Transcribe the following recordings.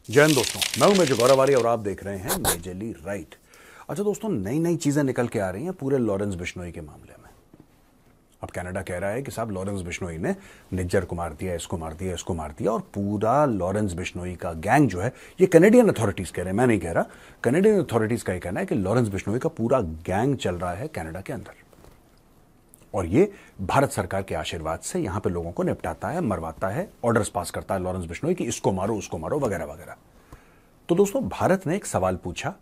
जय हिंद दोस्तों, मैं हूं मेजर गौरव और आप देख रहे हैं मेजरली राइट। अच्छा दोस्तों, नई नई चीजें निकल के आ रही हैं पूरे लॉरेंस बिश्नोई के मामले में। अब कनाडा कह रहा है कि साहब लॉरेंस बिश्नोई ने निज्जर को मार दिया, इसको मार दिया, इसको मार दिया, और पूरा लॉरेंस बिश्नोई का गैंग जो है, ये कैनेडियन अथॉरिटीज कह रहे हैं, मैं नहीं कह रहा, कैनेडियन अथॉरिटीज का ये कहना है कि लॉरेंस बिश्नोई का पूरा गैंग चल रहा है कनाडा के अंदर, और ये भारत सरकार के आशीर्वाद से यहां पे लोगों को निपटाता है, मरवाता है, ऑर्डर्स पास करता है लॉरेंस बिश्नोई कि इसको मारो, उसको मारो, वगैरह वगैरह। तो दोस्तों, भारत ने एक सवाल पूछा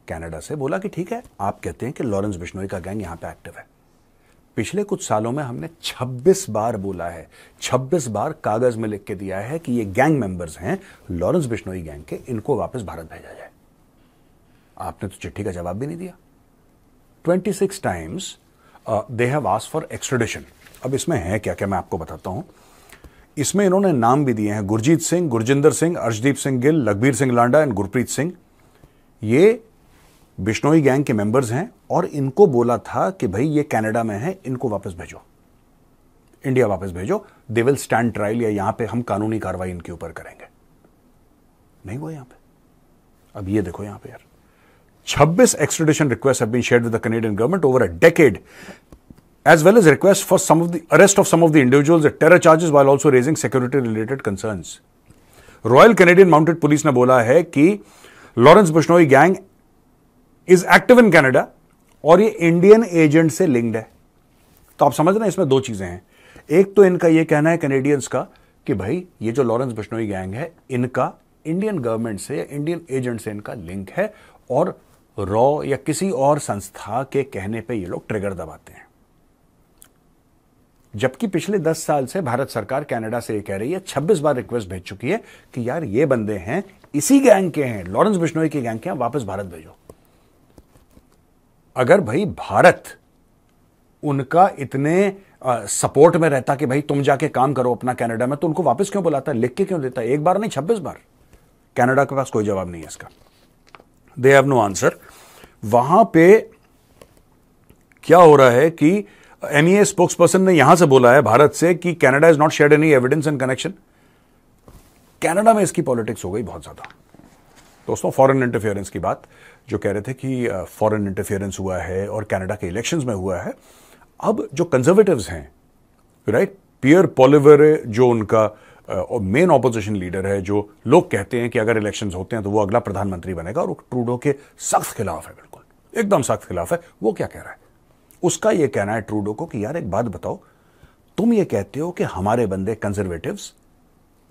कनाडा से, बोला कि ठीक है, आप कहते हैं कि लॉरेंस बिश्नोई का गैंग यहां पे एक्टिव है। पिछले कुछ सालों में हमने 26 बार बोला है, 26 बार कागज में लिख के दिया है कि ये गैंग मेंबर्स हैं लॉरेंस बिश्नोई गैंग के, इनको वापस भारत भेजा जाए। आपने तो चिट्ठी का जवाब भी नहीं दिया। 26 times they have asked for extradition. अब इसमें है क्या क्या, मैं आपको बताता हूं। इसमें इन्होंने नाम भी दिए हैं, गुरजीत सिंह, गुरजिंदर सिंह, अर्शदीप सिंह गिल, लखबीर सिंह लांडा एंड गुरप्रीत सिंह। ये बिश्नोई गैंग के मेंबर्स हैं और इनको बोला था कि भाई ये कनाडा में है, इनको वापस भेजो, इंडिया वापस भेजो, दे विल स्टैंड ट्रायल, या यहां पे हम कानूनी कार्रवाई इनके ऊपर करेंगे। नहीं हुआ यहां पे। अब ये देखो यहां पे यार, 26 extradition requests have been shared with the Canadian government over a decade, as well as requests for arrest of some of the individuals at terror charges while also raising security related concerns. Royal Canadian Mounted Police ने बोला है कि Lawrence Bishnoi gang is active in Canada और ये Indian agent से linked है। तो आप समझ रहे हैं, इसमें दो चीजें हैं। एक तो इनका ये कहना है कैनेडियंस का कि भाई ये जो लॉरेंस बिश्नोई गैंग है, इनका इंडियन गवर्नमेंट से या इंडियन एजेंट से इनका लिंक है, और रॉ या किसी और संस्था के कहने पे ये लोग ट्रिगर दबाते हैं। जबकि पिछले 10 साल से भारत सरकार कनाडा से ये कह रही है, 26 बार रिक्वेस्ट भेज चुकी है कि यार ये बंदे हैं, इसी गैंग के हैं, लॉरेंस बिश्नोई के गैंग के हैं, वापस भारत भेजो। अगर भाई भारत उनका इतने सपोर्ट में रहता कि भाई तुम जाके काम करो अपना कनाडा में, तो उनको वापस क्यों बुलाता, लिख के क्यों देता? एक बार नहीं, 26 बार। कनाडा के पास कोई जवाब नहीं है इसका। They have no answer. वहां पे क्या हो रहा है कि एनईए स्पोक्सपर्सन ने यहां से बोला है भारत से कि Canada is not shared any evidence in connection. Canada में इसकी पॉलिटिक्स हो गई बहुत ज्यादा दोस्तों। फॉरेन इंटरफेरेंस की बात जो कह रहे थे कि फॉरेन इंटरफेरेंस हुआ है और कनाडा के इलेक्शंस में हुआ है। अब जो कंजर्वेटिव्स हैं, राइट, पियर पॉलिवेरे जो उनका और मेन ऑपोजिशन लीडर है, जो लोग कहते हैं कि अगर इलेक्शंस होते हैं तो वो अगला प्रधानमंत्री बनेगा, और ट्रूडो के सख्त खिलाफ है, बिल्कुल एकदम सख्त खिलाफ है। वो क्या कह रहा है? उसका ये कहना है ट्रूडो को कि यार एक बात बताओ, तुम ये कहते हो कि हमारे बंदे कंजर्वेटिव्स,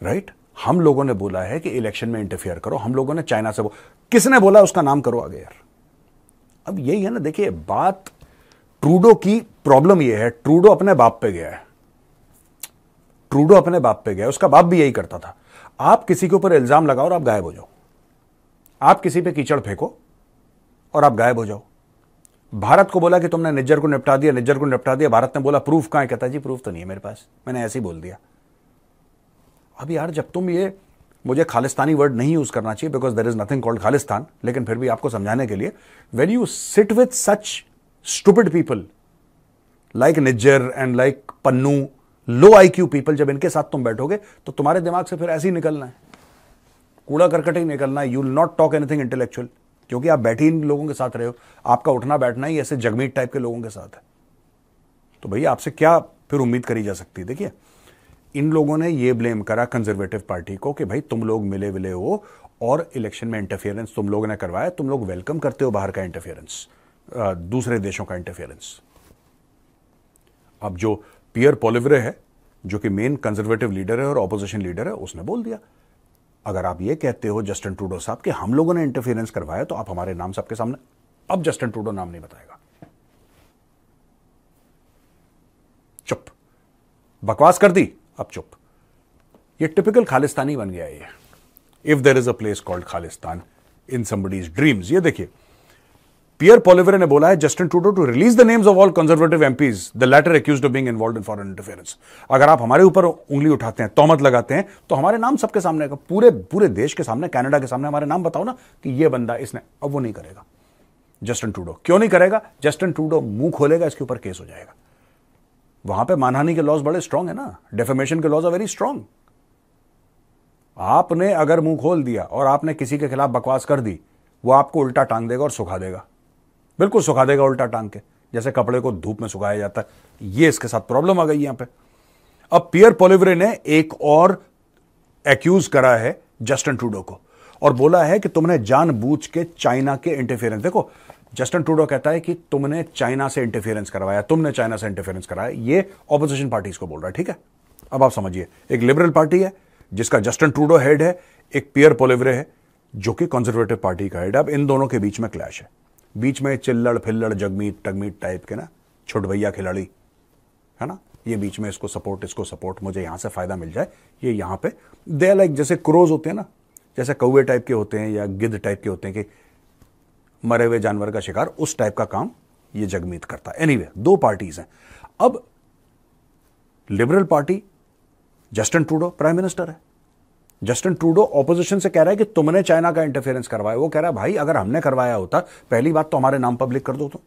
राइट, हम लोगों ने बोला है कि इलेक्शन में इंटरफियर करो, हम लोगों ने चाइना से किसने बोला उसका नाम करो आगे यार। अब यही है ना, देखिए बात, ट्रूडो की प्रॉब्लम यह है, ट्रूडो अपने बाप पे गया है, ट्रूडो अपने बाप पे गया, उसका बाप भी यही करता था। आप किसी के ऊपर इल्जाम लगाओ और आप गायब हो जाओ, आप किसी पे कीचड़ फेंको और आप गायब हो जाओ। भारत को बोला कि तुमने निज्जर को निपटा दिया, निज्जर को निपटा दिया, भारत ने बोला प्रूफ कहां है? कहता जी प्रूफ तो नहीं है मेरे पास, मैंने ऐसे ही बोल दिया। अब यार जब तुम ये, मुझे खालिस्तानी वर्ड नहीं यूज करना चाहिए because there is nothing called Khalistan, लेकिन फिर भी आपको समझाने के लिए, when you sit with such stupid people like Nijjar and like Pannu, low IQ people, जब इनके साथ तुम बैठोगे तो तुम्हारे दिमाग से फिर ऐसे ही निकलना है, कूड़ा करकट ही निकलना है। You will not talk anything intellectual, क्योंकि आप बैठे इन लोगों के साथ रहे हो, आपका उठना बैठना ही ऐसे जगमीत टाइप के लोगों के साथ है। तो भैया आपसे क्या फिर उम्मीद करी जा सकती है? देखिए इन लोगों ने ये ब्लेम करा कंजर्वेटिव पार्टी को कि भाई तुम लोग मिले विले हो और इलेक्शन में इंटरफियरेंस तुम लोगों ने करवाया, तुम लोग वेलकम करते हो बाहर का इंटरफियरेंस, दूसरे देशों का इंटरफियरेंस। अब जो पियर पॉलिवेरे है, जो कि मेन कंजर्वेटिव लीडर है और ऑपोजिशन लीडर है, उसने बोल दिया अगर आप ये कहते हो जस्टिन ट्रूडो साहब कि हम लोगों ने इंटरफियरेंस करवाया, तो आप हमारे नाम सबके सामने, अब जस्टिन ट्रूडो नाम नहीं बताएगा। चुप, बकवास कर दी, अब चुप। ये टिपिकल खालिस्तानी बन गया है। If there is a place called Khalistan in somebody's dreams. ये देखिए पियर पॉलिवेरे ने बोला है Justin Trudeau to release the names of all conservative MPs the latter accused of being involved in foreign interference. अगर आप हमारे ऊपर उंगली उठाते हैं, तोहमत लगाते हैं, तो हमारे नाम सबके सामने, पूरे देश के सामने, कनाडा के सामने हमारे नाम बताओ ना कि ये बंदा इसने। अब वो नहीं करेगा जस्टिन ट्रूडो। क्यों नहीं करेगा? जस्टिन ट्रूडो मुंह खोलेगा, इसके ऊपर केस हो जाएगा। वहां पे मानहानि के लॉज बड़े स्ट्रांग है ना, डेफेमेशन के लॉज आर वेरी स्ट्रांग। आपने अगर मुंह खोल दिया और आपने किसी के खिलाफ बकवास कर दी, वो आपको उल्टा टांग देगा और सुखा देगा, बिल्कुल सुखा देगा उल्टा टांग के, जैसे कपड़े को धूप में सुखाया जाता है। ये इसके साथ प्रॉब्लम आ गई यहां पे। अब पियर पोलिवरे ने एक और एक्यूज करा है जस्टिन ट्रूडो को और बोला है कि तुमने जानबूझ के चाइना के इंटरफेरेंस, देखो जस्टिन ट्रूडो कहता है कि तुमने चाइना से इंटरफेरेंस करवाया, तुमने चाइना से इंटरफेरेंस कराया, ये ऑपोजिशन पार्टीज को बोल रहा है। ठीक है, अब आप समझिए, एक लिबरल पार्टी है जिसका जस्टिन ट्रूडो हेड है, एक पियर पोलिवरे है जो कि कंजर्वेटिव पार्टी का हेड है। अब इन दोनों के बीच में क्लैश है, बीच में चिल्लड़ फिल्लड़ जगमीत टगमीत टाइप के ना छुट भैया खिलाड़ी है ना, ये बीच में इसको सपोर्ट इसको सपोर्ट, मुझे यहां से फायदा मिल जाए, ये यहां पे दे लाइक जैसे क्रोज होते हैं ना, जैसे कौवे टाइप के होते हैं या गिद्ध टाइप के होते हैं कि मरे हुए जानवर का शिकार, उस टाइप का काम ये जगमीत करता है। एनीवे, दो पार्टीज हैं। अब liberal party, Justin Trudeau prime minister है, जस्टिन ट्रूडो ऑपोजिशन से कह रहा है कि तुमने चाइना का इंटरफेरेंस करवाया। वो कह रहा है भाई अगर हमने करवाया होता, पहली बात तो हमारे नाम पब्लिक कर दो, तो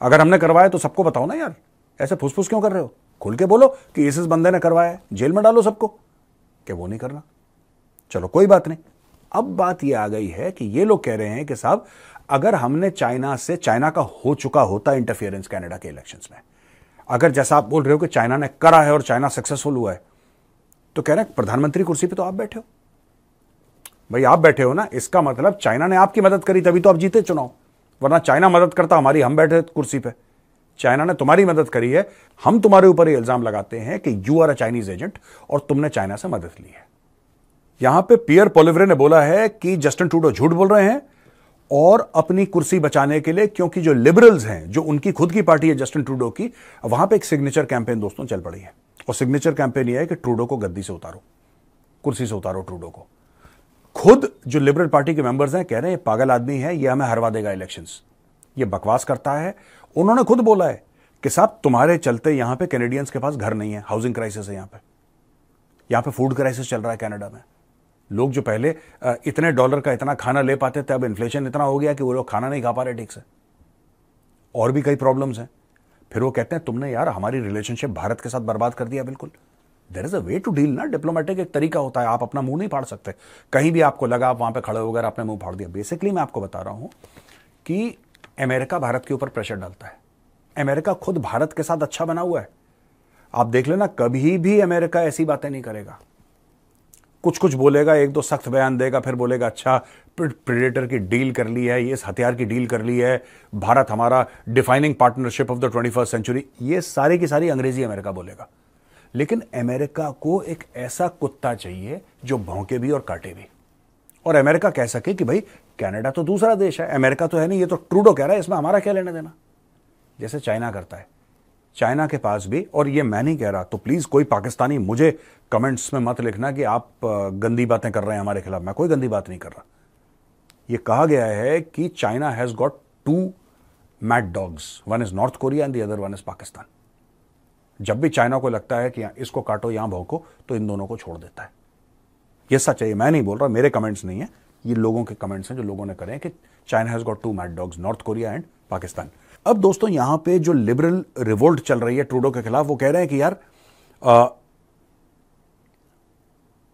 अगर हमने करवाया तो सबको बताओ ना यार, ऐसे फुसफुस क्यों कर रहे हो, खुल के बोलो कि इस बंदे ने करवाया, जेल में डालो सबको, कि वो नहीं करना। चलो कोई बात नहीं। अब बात ये आ गई है कि ये लोग कह रहे हैं कि साहब अगर हमने चाइना का हो चुका होता इंटरफेरेंस कनाडा के इलेक्शंस में, अगर जैसा आप बोल रहे हो कि चाइना ने करा है और चाइना सक्सेसफुल हुआ है, तो कह रहे हैं प्रधानमंत्री कुर्सी पे तो आप बैठे हो भाई, आप बैठे हो ना, इसका मतलब चाइना ने आपकी मदद करी तभी तो आप जीते चुनाव, वरना चाइना मदद करता हमारी, हम बैठे कुर्सी पे। चाइना ने तुम्हारी मदद करी है, हम तुम्हारे ऊपर ये इल्जाम लगाते हैं कि you are a Chinese agent और तुमने चाइना से मदद ली है। यहां पे पियर पोलिवरे ने बोला है कि जस्टिन ट्रूडो झूठ बोल रहे हैं और अपनी कुर्सी बचाने के लिए, क्योंकि जो लिबरल्स हैं, जो उनकी खुद की पार्टी है जस्टिन ट्रूडो की, वहां पे एक सिग्नेचर कैंपेन दोस्तों चल पड़ी है और सिग्नेचर कैंपेन यह है कि ट्रूडो को गद्दी से उतारो, कुर्सी से उतारो ट्रूडो को। खुद जो लिबरल पार्टी के मेंबर्स हैं कह रहे हैं ये पागल आदमी है, ये हमें हरवा देगा इलेक्शंस, ये बकवास करता है। उन्होंने खुद बोला है कि साहब तुम्हारे चलते यहां पे कैनेडियंस के पास घर नहीं है, हाउसिंग क्राइसिस है यहां पे फूड क्राइसिस चल रहा है कनाडा में। लोग जो पहले इतने डॉलर का इतना खाना ले पाते थे, अब इन्फ्लेशन इतना हो गया कि वो लोग खाना नहीं खा पा रहे ठीक से, और भी कई प्रॉब्लम्स हैं। फिर वो कहते हैं तुमने यार हमारी रिलेशनशिप भारत के साथ बर्बाद कर दिया। बिल्कुल, there is a way to deal ना, डिप्लोमेटिक एक तरीका होता है, आप अपना मुंह नहीं फाड़ सकते। कहीं भी आपको लगा आप वहां पे खड़े हो गए, आपने मुंह फाड़ दिया। बेसिकली मैं आपको बता रहा हूं कि अमेरिका भारत के ऊपर प्रेशर डालता है, अमेरिका खुद भारत के साथ अच्छा बना हुआ है। आप देख लेना, कभी भी अमेरिका ऐसी बातें नहीं करेगा, कुछ कुछ बोलेगा, एक दो सख्त बयान देगा, फिर बोलेगा अच्छा प्रेडेटर की डील कर ली है, ये इस हथियार की डील कर ली है, भारत हमारा defining partnership of the 21st century, ये सारी की सारी अंग्रेजी अमेरिका बोलेगा। लेकिन अमेरिका को एक ऐसा कुत्ता चाहिए जो भौंके भी और काटे भी, और अमेरिका कह सके कि भाई कनाडा तो दूसरा देश है, अमेरिका तो है नहीं, ये तो ट्रूडो कह रहा है, इसमें हमारा क्या लेना देना। जैसे चाइना करता है, चाइना के पास भी, और ये मैं नहीं कह रहा, तो प्लीज कोई पाकिस्तानी मुझे कमेंट्स में मत लिखना कि आप गंदी बातें कर रहे हैं हमारे खिलाफ, मैं कोई गंदी बात नहीं कर रहा। ये कहा गया है कि China has got 2 mad dogs, one is north Korea and the other one is Pakistan. जब भी चाइना को लगता है कि इसको काटो यहां भौंको, तो इन दोनों को छोड़ देता है। ये सच है, मैं नहीं बोल रहा, मेरे कमेंट्स नहीं है, ये लोगों के कमेंट्स हैं जो लोगों ने करे हैं कि China has got 2 mad dogs, north Korea and Pakistan. अब दोस्तों यहां पे जो लिबरल रिवोल्ट चल रही है ट्रूडो के खिलाफ, वो कह रहे हैं कि यार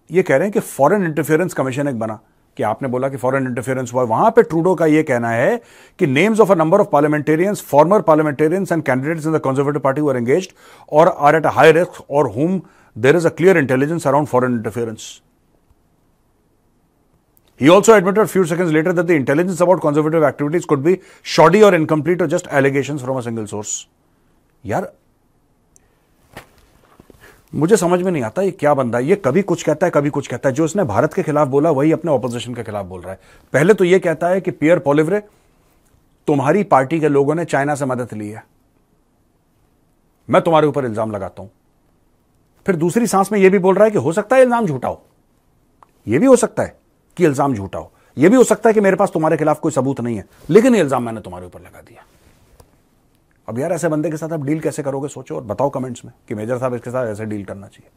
ये कह रहे हैं कि फॉरेन इंटरफेरेंस कमीशन एक बना, कि आपने बोला कि फॉरेन इंटरफेरेंस हुआ, वहां पे ट्रूडो का ये कहना है कि names of a number of parliamentarians, former parliamentarians and candidates in the Conservative Party were engaged or are at a high risk or whom there is a clear intelligence around foreign interference. He also admitted a few seconds later that the intelligence about conservative activities could be shoddy or incomplete or just allegations from a single source. यार मुझे समझ में नहीं आता ये क्या बंदा है, ये कभी कुछ कहता है कभी कुछ कहता है। जो इसने भारत के खिलाफ बोला वही अपने ऑपोजिशन के खिलाफ बोल रहा है। पहले तो ये कहता है कि पियर पोलिवरे, तुम्हारी पार्टी के लोगों ने चाइना से मदद ली है, मैं तुम्हारे ऊपर इल्जाम लगाता हूं। फिर दूसरी सांस में यह भी बोल रहा है कि हो सकता है इल्जाम झूठा हो, यह भी हो सकता है कि इल्जाम झूठा हो, यह भी हो सकता है कि मेरे पास तुम्हारे खिलाफ कोई सबूत नहीं है, लेकिन यह इल्जाम मैंने तुम्हारे ऊपर लगा दिया। अब यार ऐसे बंदे के साथ आप डील कैसे करोगे, सोचो और बताओ कमेंट्स में कि मेजर साहब इसके साथ ऐसे डील करना चाहिए।